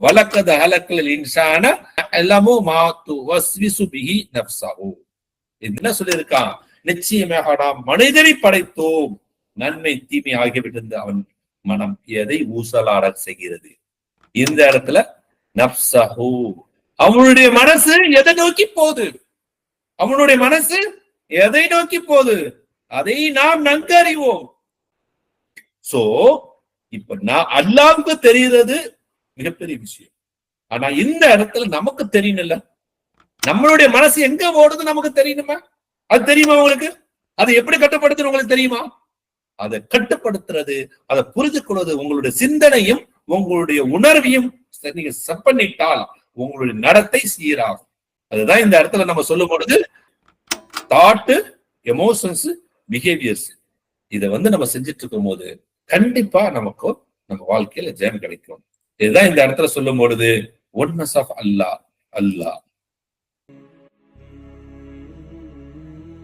வலக்கத ஹலக்கல் இன்சான அலமு மா துவஸ்விசு பிஹி நஃப்ஸஹு. என்ன சொல்லியிருக்கான்? நிச்சயமாக நாம் மனிதனை படைத்தோம், நன்மை தீமை ஆகியவிட்டிருந்து அவன் மனம் எதை ஊசலாட செய்கிறது. இந்த இடத்துல நஃப்ஸஹு, அவனுடைய மனசு எதை நோக்கி போகுது, அவனுடைய மனசு எதை நோக்கி போகுது, அதை நாம் நன்கு அறிவோம். சோ இப்ப நான் அல்லாஹ்வுக்கு தெரிகிறது மிகப்பெரிய விஷயம். ஆனா இந்த இடத்துல நமக்கு தெரியணும்ல, நம்மளுடைய மனசு எங்க ஓடுது நமக்கு தெரியணுமா? அது தெரியுமா உங்களுக்கு? அதை எப்படி கட்டுப்படுத்துறது உங்களுக்கு தெரியுமா? அதை கட்டுப்படுத்துறது, அதை புரிந்து கொள்வது உங்களுடைய சிந்தனையும் உங்களுடைய உணர்வையும் நீங்க செட் பண்ணிட்டால் உங்களுடைய நடத்தை சீராகும். அதுதான் இந்த இடத்துல நம்ம சொல்லும் பொழுது தாட், எமோஷன்ஸ், பிஹேவியர்ஸ், இதை நம்ம செஞ்சுட்டு இருக்கும் போது கண்டிப்பா நமக்கு நம்ம வாழ்க்கையில ஜெயம் கிடைக்கும். இதுதான் இந்த இடத்துல சொல்லும் பொழுது ஒன்னஸ் ஆஃப் அல்லாஹ்.